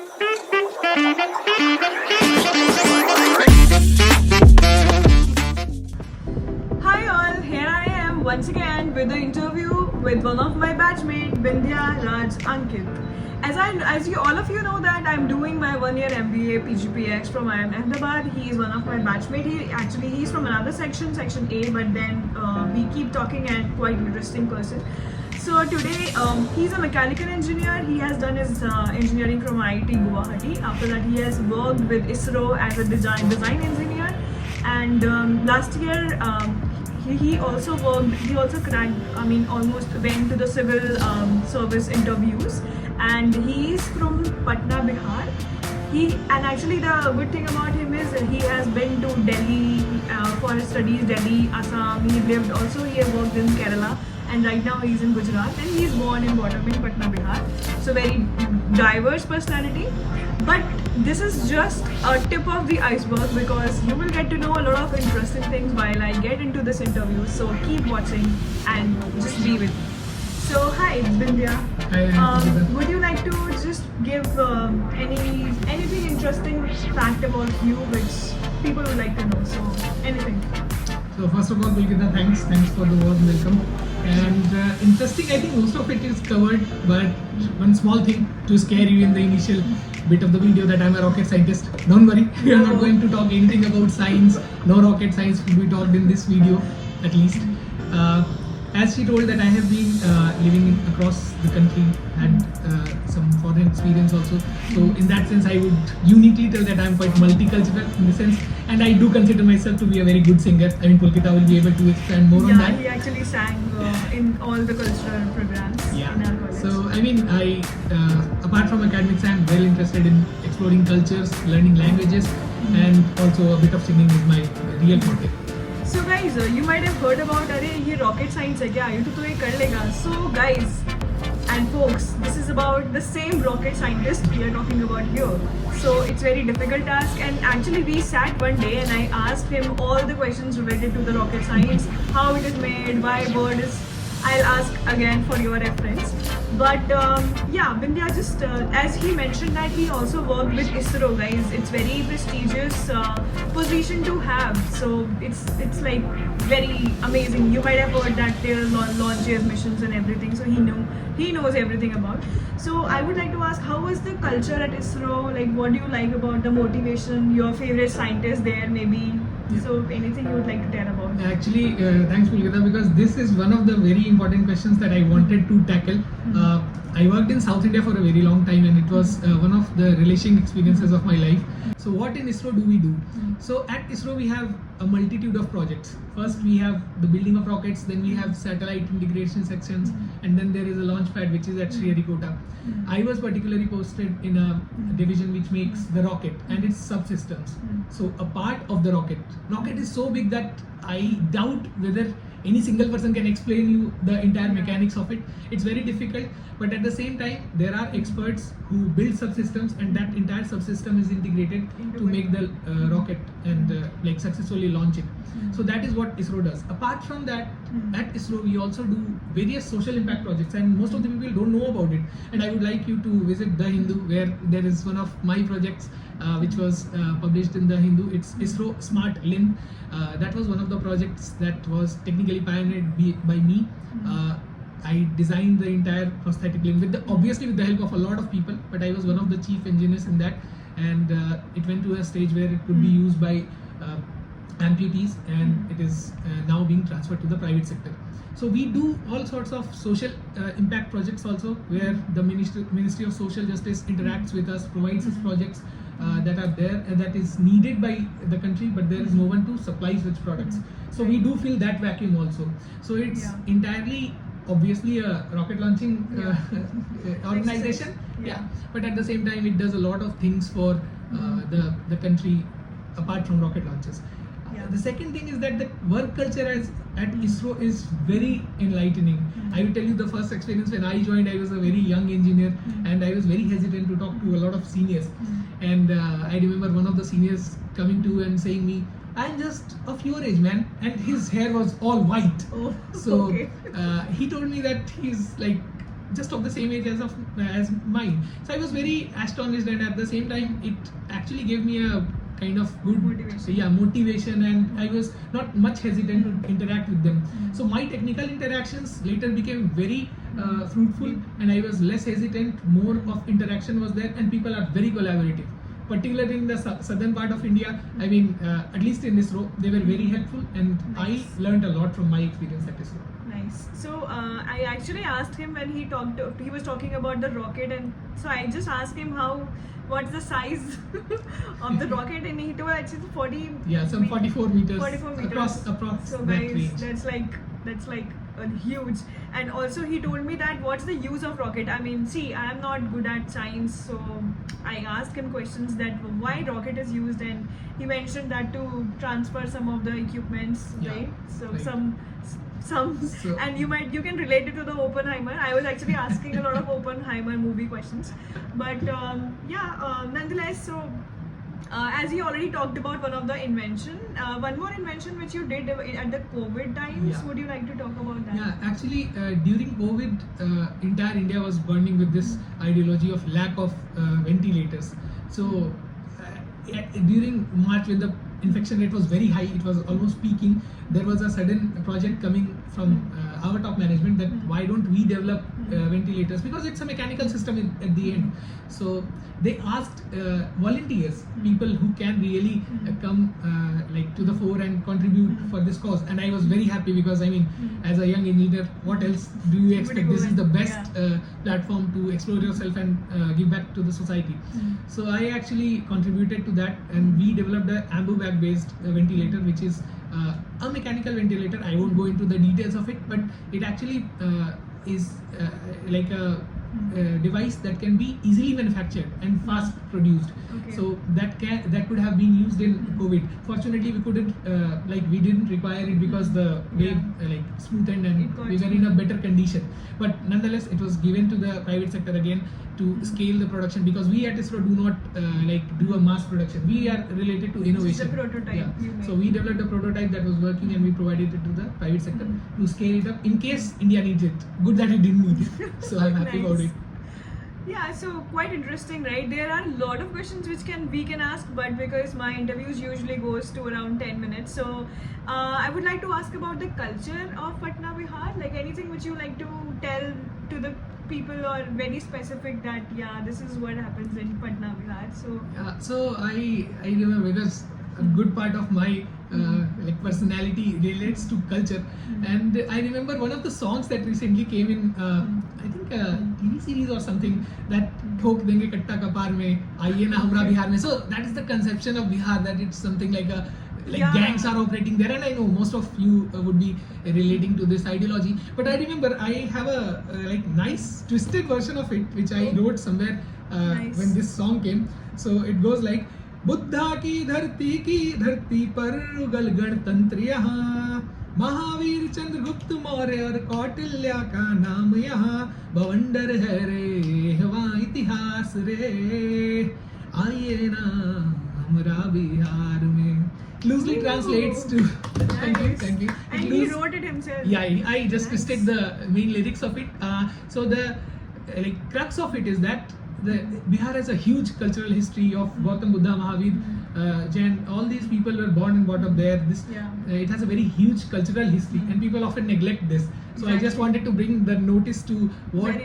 Hi all, here I am once again with the interview with one of my batchmates, Bindya Raj Ankit. As you all of you know that I'm doing my 1-year MBA PGPX from IIMA Ahmedabad. He is one of my batchmates. He's from another section A, but then we keep talking and quite interesting person. So today he's a mechanical engineer. He has done his engineering from IIT Guwahati. After that he has worked with ISRO as a design engineer. And last year he also cracked, almost went to the civil service interviews, and he is from Patna, Bihar. Actually the good thing about him is he has been to Delhi for his studies, Delhi, Assam. He has worked in Kerala, and right now he's in Gujarat, and he's born and brought up in Patna, Bihar. So very diverse personality. But this is just a tip of the iceberg, because you will get to know a lot of interesting things while I get into this interview. So keep watching and just be with me. So hi Bindya. Hi, would you like to just give anything interesting fact about you which people would like to know? So anything. So first of all, Vilkita, thanks for the warm welcome. And interesting, I think most of it is covered, but one small thing to scare you in the initial bit of the video, that I'm a rocket scientist. Don't worry, we are not going to talk anything about science. No rocket science will be talked in this video, at least. As she told that I have been living across the country, had some foreign experience also. So in that sense, I would uniquely tell that I am quite multicultural in the sense, and I do consider myself to be a very good singer. I mean, Pulkita will be able to expand more on that. Yeah, he actually sang in all the cultural programs in our college. So I mean, apart from academics, I am well interested in exploring cultures, learning languages, and also a bit of singing is my real motive. So guys, you might have heard about ये rocket science है क्या? ये तो ये कर लेगा. So guys and folks, this is about the same rocket scientist we are talking about here. So it's very difficult task, and actually we sat one day and I asked him all the questions related to the rocket science, how it is made, why bird is. I'll ask again for your reference. But yeah, Bindya, just as he mentioned that he also worked with ISRO, guys. It's very prestigious position to have. So it's like very amazing. You might have heard that there are launches, missions, and everything. So he knows everything about. So I would like to ask, how is the culture at ISRO? Like, what do you like about the motivation? Your favorite scientist there, maybe. So anything you would like to tell about? Actually, thanks Pulkita, because this is one of the very important questions that I wanted to tackle. I worked in South India for a very long time, and it was one of the relishing experiences of my life. So what in ISRO do we do? So at ISRO we have a multitude of projects. First we have the building of rockets, then we have satellite integration sections, and then there is a launch pad which is at Sriharikota. I was particularly posted in a division which makes the rocket and its subsystems. So a part of the rocket is so big that I doubt whether any single person can explain you the entire mechanics of it. It's very difficult, but at the same time there are experts who build subsystems, and that entire subsystem is integrated to make the rocket and like successfully launch it. So that is what ISRO does. Apart from that, at ISRO we also do various social impact projects, and most of the people don't know about it. And I would like you to visit The Hindu, where there is one of my projects which was published in The Hindu. It's ISRO Smart Limb. That was one of the projects that was technically pioneered by me. I designed the entire prosthetic limb obviously with the help of a lot of people, but I was one of the chief engineers in that, and it went to a stage where it could be used by amputees, and it is now being transferred to the private sector. So we do all sorts of social impact projects also, where the Ministry of Social Justice interacts with us, provides us projects that are there and that is needed by the country, but there is no one to supply such products. So we do fill that vacuum also. So it's entirely obviously a rocket launching organization, but at the same time it does a lot of things for the country apart from rocket launches. The second thing is that the work culture at ISRO is very enlightening. I will tell you the first experience when I joined. I was a very young engineer, and I was very hesitant to talk to a lot of seniors. And I remember one of the seniors coming to and saying me, "I'm just of your age, man," and his hair was all white. Oh, so okay. He told me that he's like just of the same age as mine. So I was very astonished, and at the same time, it actually gave me a kind of good motivation, and I was not much hesitant to interact with them. So my technical interactions later became very fruitful, and I was less hesitant. More of interaction was there, and people are very collaborative. Particularly in the southern part of India, I mean, at least in ISRO, they were very helpful, and I learned a lot from my experience at ISRO. Nice. So I actually asked him when he was talking about the rocket, and so I just asked him what's the size of the rocket, and he told actually 40. Yeah, some 44 meters. 44 meters across So that guys, range. that's like a huge. And also he told me that what's the use of rocket. I mean, see, I am not good at science, so I asked him questions that why rocket is used, and he mentioned that to transfer some of the equipments, right? So right. some So- and you can relate it to the Oppenheimer. I was actually asking a lot of Oppenheimer movie questions, but nonetheless, so as you already talked about one of the invention, one more invention which you did at the COVID times. Yeah. Would you like to talk about that? Yeah, actually, during COVID, entire India was burning with this ideology of lack of ventilators. So, during March, when the infection rate was very high, it was almost peaking. There was a sudden project coming from our top management that why don't we develop ventilators, because it's a mechanical system at the end. So they asked volunteers, people who can really come like to the fore and contribute for this cause. And I was very happy, because I mean, as a young engineer, what else do you expect? This is the best platform to explore yourself and give back to the society. So I actually contributed to that, and we developed a ambu bag based ventilator, which is a mechanical ventilator. I won't go into the details of it, but it actually is like a device that can be easily manufactured and fast produced. Okay. So that could have been used in COVID. Fortunately, we couldn't we didn't require it, because the wave like smoothened and we were in a better condition. But nonetheless, it was given to the private sector again to scale the production, because we at ISRO do not do a mass production. We are related to innovation. This is the prototype you made. So we developed a prototype that was working, and we provided it to the private sector to scale it up in case India needs it. Good that it didn't need it. So I'm happy about it. Yeah, so quite interesting, right? There are a lot of questions which we can ask, but because my interviews usually goes to around 10 minutes, so I would like to ask about the culture of Patna Bihar. Like anything which you like to tell to the people, or very specific that this is what happens in Patna Bihar. So I remember, because a good part of my personality relates to culture, and I remember one of the songs that recently came in I think a TV series or something, that ठोक देंगे कट्टा कपार में आइए ना हमरा बिहार में. So that is the conception of Bihar, that it's something like gangs are operating there, and I know most of you would be relating to this ideology. But I remember I have a nice twisted version of it, which I wrote somewhere when this song came. So it goes like, Buddha की धरती पर उगल गणतंत्र यहाँ, महावीर चंद्रगुप्त मौर्य और कौटिल्य का नाम यहाँ, बवंडर है रे हवा इतिहास रे, आइए ना हमरा बिहार में. Loosely translates to thank you. And he wrote it himself. Yeah, I just twisted the main lyrics of it. So the crux of it is that Bihar has a huge cultural history of Gautam Buddha, Mahavir, Jain. All these people were born and brought up there. It has a very huge cultural history, and people often neglect this. So I just wanted to bring the notice to what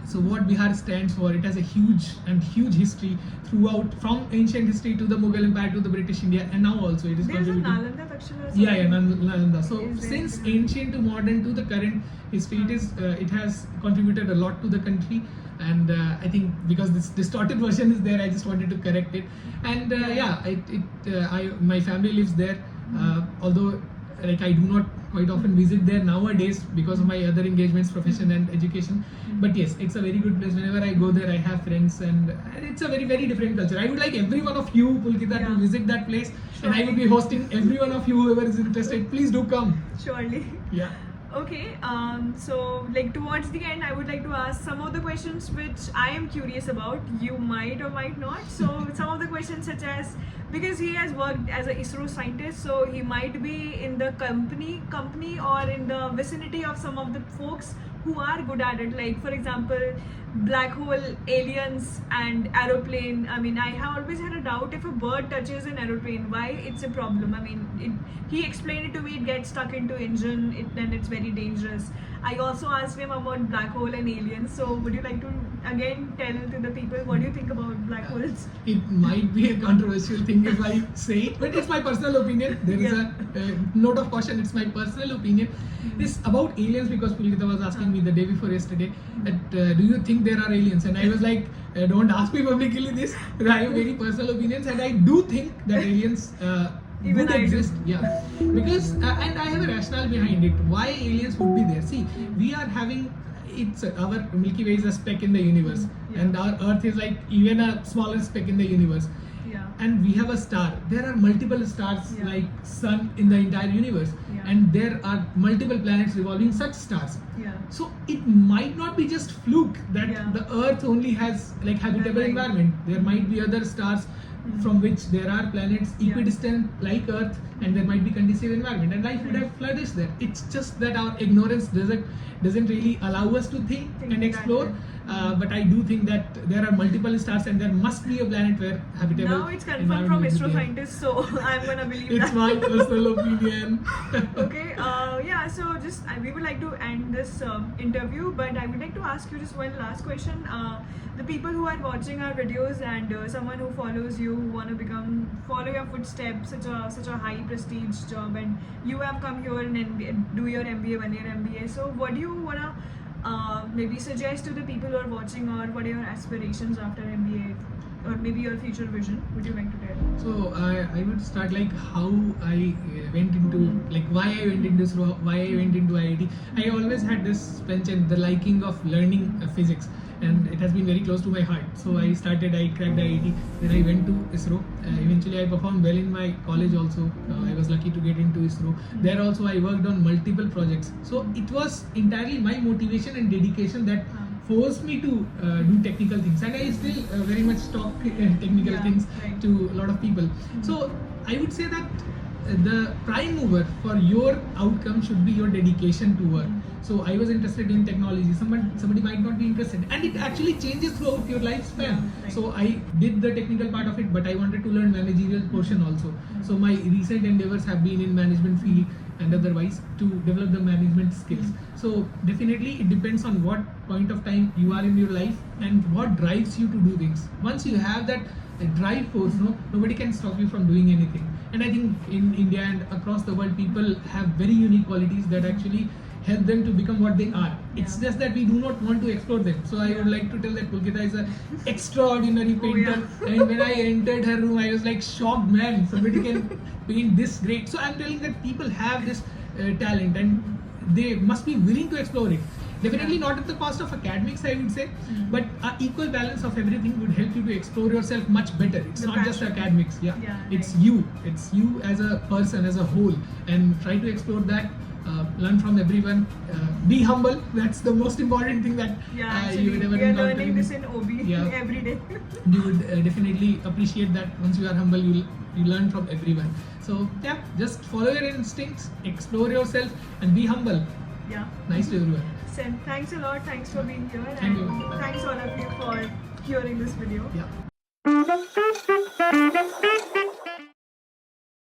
so what Bihar stands for. It has a huge history throughout, from ancient history to the Mughal Empire to the British India, and now also it is There's a contributing. Nalanda Takshila. Nalanda. So since ancient to modern to the current history, it has contributed a lot to the country. And I think because this distorted version is there, I just wanted to correct it. And my family lives there, although I do not quite often visit there nowadays because of my other engagements, profession and education. But yes, it's a very good place. Whenever I go there, I have friends, and it's a very, very different culture. I would like every one of you, Pulkita, to visit that place, and I will be hosting every one of you, whoever is interested. Please do come. Surely. Yeah. Okay, so towards the end, I would like to ask some of the questions which I am curious about. You might or might not. So some of the questions such as, because he has worked as an ISRO scientist, so he might be in the company or in the vicinity of some of the folks who are good at it, like for example black hole, aliens and aeroplane. I mean, I have always had a doubt, if a bird touches an aeroplane, why it's a problem. I mean, he explained it to me, it gets stuck into engine, then it's very dangerous. I also asked him about black hole and aliens. So would you like to again tell to the people what do you think about black holes? It might be a controversial thing if I say it, but it's my personal opinion. There is a note of caution, it's my personal opinion. It's about aliens, because Pulkita was asking me the day before yesterday that do you think there are aliens? And I was like, don't ask me publicly this. I have very personal opinions, and I do think that aliens Even would I do. exist. Yeah, because and I have a rationale behind it. Why aliens would be there? See, we are having. It's our Milky Way is a speck in the universe, Yeah. and our Earth is like even a smaller speck in the universe. Yeah. And we have a star. There are multiple stars Yeah. like Sun in the entire universe, Yeah. and there are multiple planets revolving such stars. Yeah. So it might not be just fluke that Yeah. the Earth only has like habitable Right. environment. There might be other stars from which there are planets Yeah. equidistant like Earth, and there might be conducive environment, and life would have flourished there. It's just that our ignorance doesn't really allow us to think and explore. But I do think that there are multiple stars, and there must be a planet where habitable. Now it's confirmed from environment will ISRO be there. scientists, so I'm gonna believe It's that. my personal opinion. Okay, yeah, so just we would like to end this interview, but I would like to ask you just one last question. The people who are watching our videos and someone who follows you, who want to follow your footsteps, such a high prestige job, and you have come here and do your MBA, 1 year MBA. So what do you wanna maybe suggest to the people who are watching, or what are your aspirations after MBA, or maybe your future vision? Would you like to tell? So I would start like how I went into like why I went into ISRO, why I went into IIT. I always had this penchant, the liking of learning physics, and it has been very close to my heart. So I cracked IIT, then I went to ISRO. Eventually I performed well in my college also. I was lucky to get into ISRO. There also I worked on multiple projects. So it was entirely my motivation and dedication that forced me to do technical things, and I still very much talk technical Yeah, things right. to a lot of people. So I would say that the prime mover for your outcome should be your dedication to work. So I was interested in technology. Somebody might not be interested, and it actually changes throughout your lifespan. Yeah, right. So I did the technical part of it, but I wanted to learn managerial portion also. So my recent endeavors have been in management field and otherwise to develop the management skills. So definitely it depends on what point of time you are in your life and what drives you to do things. Once you have that drive force, nobody can stop you from doing anything. And I think in India and across the world, people have very unique qualities that actually help them to become what they are. It's just that we do not want to explore them. So I would like to tell that Pulkita is an extraordinary painter. And when I entered her room, I was like shocked, man, somebody can paint this great. So I'm telling that people have this talent, and they must be willing to explore it. Definitely not at the cost of academics, I would say, but equal balance of everything would help you to explore yourself much better. It's The not just passion. academics, it's you as a person, as a whole, and try to explore that. Learn from everyone. Be humble. That's the most important thing that Actually, you would ever we are encounter learning in- this in OB Yeah. every day. You would definitely appreciate that. Once you are humble, you learn from everyone. So yeah, just follow your instincts, explore yourself, and be humble. Yeah. Nice to everyone. Sen, thanks a lot. Thanks for being here. Thank and you. thanks all of you for hearing this video. Yeah.